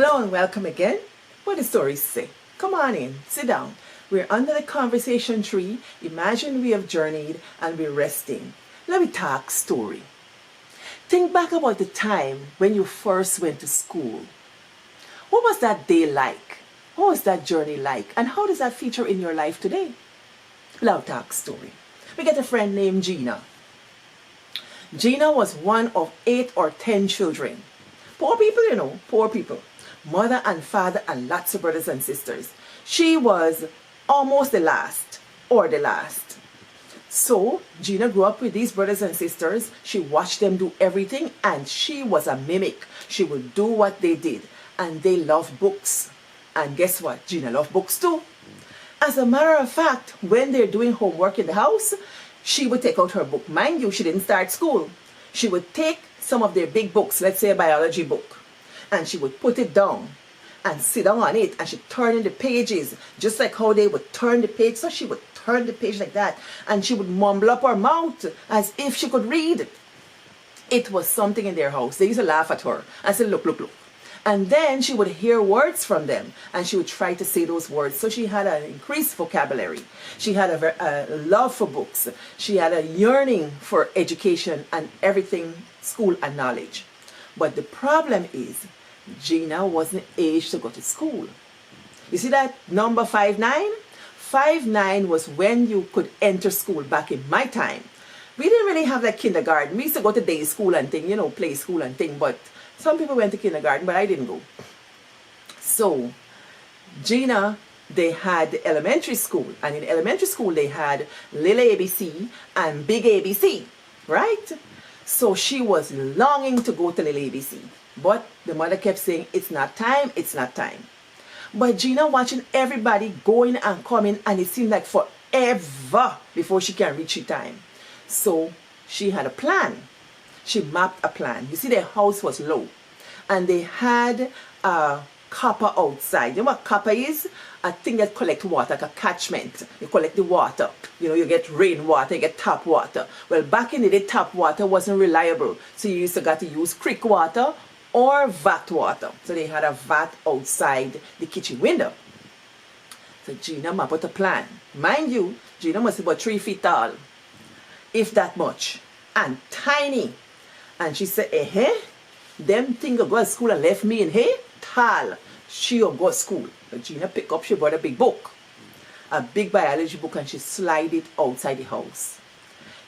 Hello and welcome again. What the stories say? Come on in, sit down. We're under the conversation tree. Imagine we have journeyed and we're resting. Let me talk story. Think back about the time when you first went to school. What was that day like? What was that journey like? And how does that feature in your life today? Love talk story. We get a friend named Gina. Gina was one of 8 or 10 children. Poor people, poor people. Mother and father and lots of brothers and sisters. She was almost the last or the last. So Gina grew up with these brothers and sisters. She watched them do everything and she was a mimic. She would do what they did and they loved books. And guess what? Gina loved books too. As a matter of fact, when they're doing homework in the house, she would take out her book. Mind you, she didn't start school. She would take some of their big books, let's say a biology book, and she would put it down and sit down on it and she'd turn in the pages just like how they would turn the page. So she would turn the page like that and she would mumble up her mouth as if she could read. It was something in their house. They used to laugh at her and say, look, look, look. And then she would hear words from them and she would try to say those words. So she had an increased vocabulary. She had a love for books. She had a yearning for education and everything, school and knowledge. But the problem is Gina wasn't aged to go to school. You see that number 5'9"? 5'9" was when you could enter school back in my time. We didn't really have like kindergarten. We used to go to day school and thing, play school and thing, but some people went to kindergarten, but I didn't go. So Gina, they had the elementary school, and in elementary school they had Lil ABC and Big ABC, right? So she was longing to go to Lil ABC, but the mother kept saying, it's not time, it's not time. But Gina watching everybody going and coming, and it seemed like forever before she can reach her time. So she had a plan. She mapped a plan. You see, their house was low and they had a copper outside. You know what copper is? A thing that collects water, like a catchment. You collect the water. You get rainwater, you get tap water. Well, back in the day, tap water wasn't reliable. So you used to use creek water or vat water. So they had a vat outside the kitchen window. So Gina mapped out a plan. Mind you, Gina must be about 3 feet tall, if that much, and tiny. And she said, them thing go to school and left me in here, tall. She'll go to school. But Gina picked up, she brought a big book, a big biology book, and she slide it outside the house.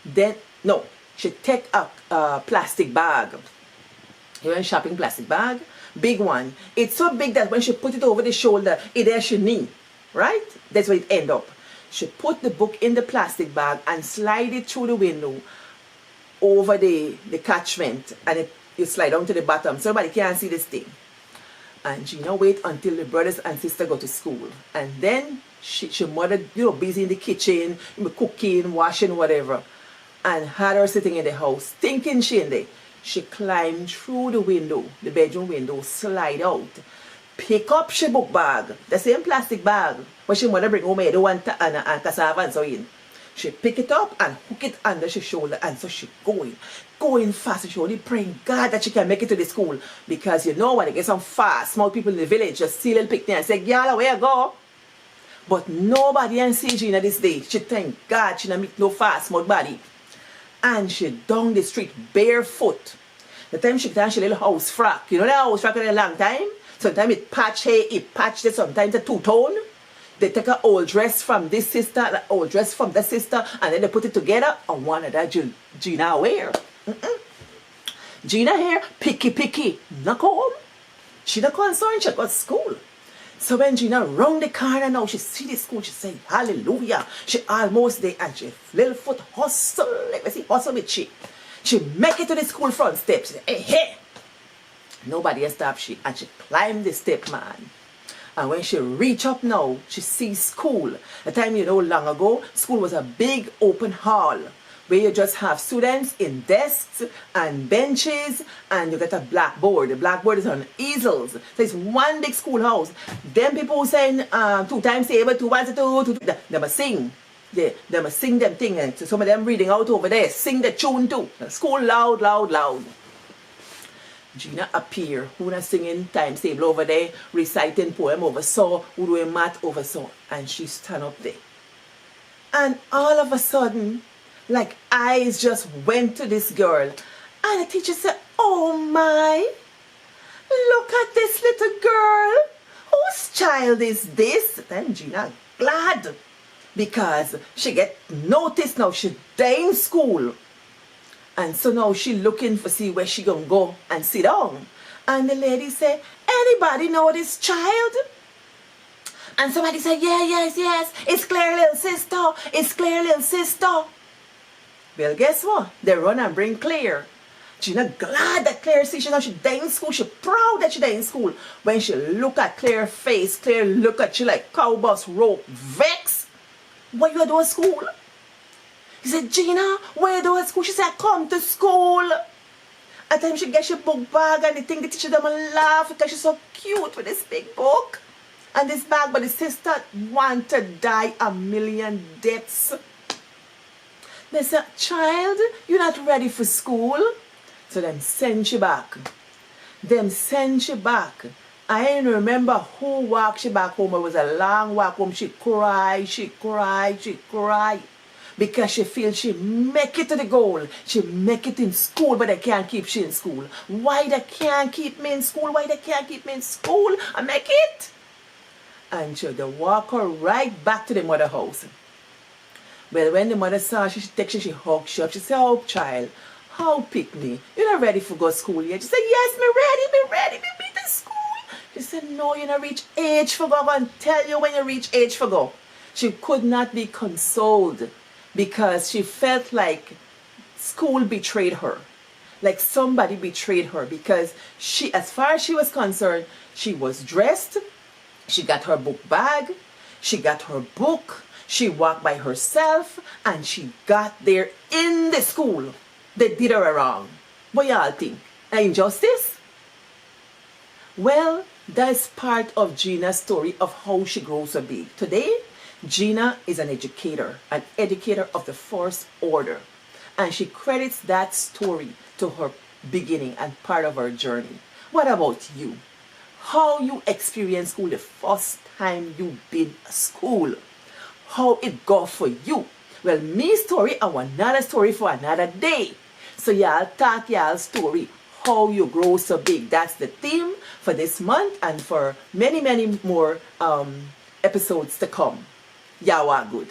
Then, no, she take a plastic bag. You know, a shopping plastic bag, big one. It's so big that when she put it over the shoulder, it has her knee, right? That's where it end up. She put the book in the plastic bag and slide it through the window over the catchment, and you slide down to the bottom so nobody can see this thing. And Gina wait until the brothers and sister go to school, and then she mother busy in the kitchen, cooking, washing, whatever, and had her sitting in the house thinking she in there. She climbed through the window, the bedroom window, slide out, pick up she book bag, the same plastic bag where she mother bring home the one and cassava and so in. She pick it up and hook it under her shoulder, and so she going fast. She only praying God that she can make it to the school, because you know when they get some fast small people in the village just see little picnic and say, "Girl, where you go?" But nobody can see Gina this day. She thank God she not meet no fast small body, and she down the street barefoot. The time she done she little house frack. You know that house frack in a long time. Sometimes it patch hair, it patch this. Sometimes a two-tone. They take an old dress from this sister, an old dress from that sister, and then they put it together, and one of that Gina wear. Gina here, picky, not home. She not concerned, she got school. So when Gina round the corner now, she see the school, she say, hallelujah. She almost there, and she little foot hustle, let me see, hustle with she. She make it to the school front steps. Hey. Nobody has stopped she, and she climbed the step, man. And when she reach up now, she sees school. The time long ago, school was a big open hall where you just have students in desks and benches, and you get a blackboard. The blackboard is on easels. So it's one big schoolhouse. Them people who saying 2 times table, 2 1 2, they must sing. They must sing them thing. And so some of them reading out over there, sing the tune too. School loud. Gina appear, who na singing times table over there, reciting poem over so, who doing math over so, and she stand up there. And all of a sudden, like eyes just went to this girl. And the teacher said, oh my, look at this little girl. Whose child is this? Then Gina glad because she get noticed now. She day in school. And so now she looking for see where she gonna go and sit down. And the lady said, anybody know this child? And somebody said, yeah, yes, it's Claire little sister. It's Claire little sister. Well, guess what? They run and bring Claire. Gina glad that Claire see she day in school. She proud that she day in school. When she look at Claire's face, Claire look at she like cow bus rope. Vex. What you do at school? He said, Gina, where you do at school? She said, come to school. At time she get she book bag and they think the teacher them laugh because she's so cute with this big book. And this bag, but the sister want to die a million deaths. They said, child, you're not ready for school. So them send she back. Them send she back. I ain't remember who walked she back home. It was a long walk home. She cried. Because she feels she make it to the goal. She make it in school, but they can't keep she in school. Why they can't keep me in school? Why they can't keep me in school? I make it. And she they walk her right back to the mother house. Well, when the mother saw she takes she hugged she up. She said, oh, child, how pick me? You're not ready for go to school yet. She said, yes, me ready, me to school. She said, no, you're not reach age for go. I'm going to tell you when you reach age for go. She could not be consoled because she felt like school betrayed her. Like somebody betrayed her because she, as far as she was concerned, she was dressed. She got her book bag. She got her book. She walked by herself and she got there in the school. They did her wrong. What y'all think? Injustice? Well, that's part of Gina's story of how she grows up big. Today, Gina is an educator of the first order. And she credits that story to her beginning and part of her journey. What about you? How you experience school the first time you been to school? How it go for you? Well, me story, I want another story for another day. So y'all talk y'all story, how you grow so big. That's the theme for this month and for many, many more episodes to come. Y'all are good.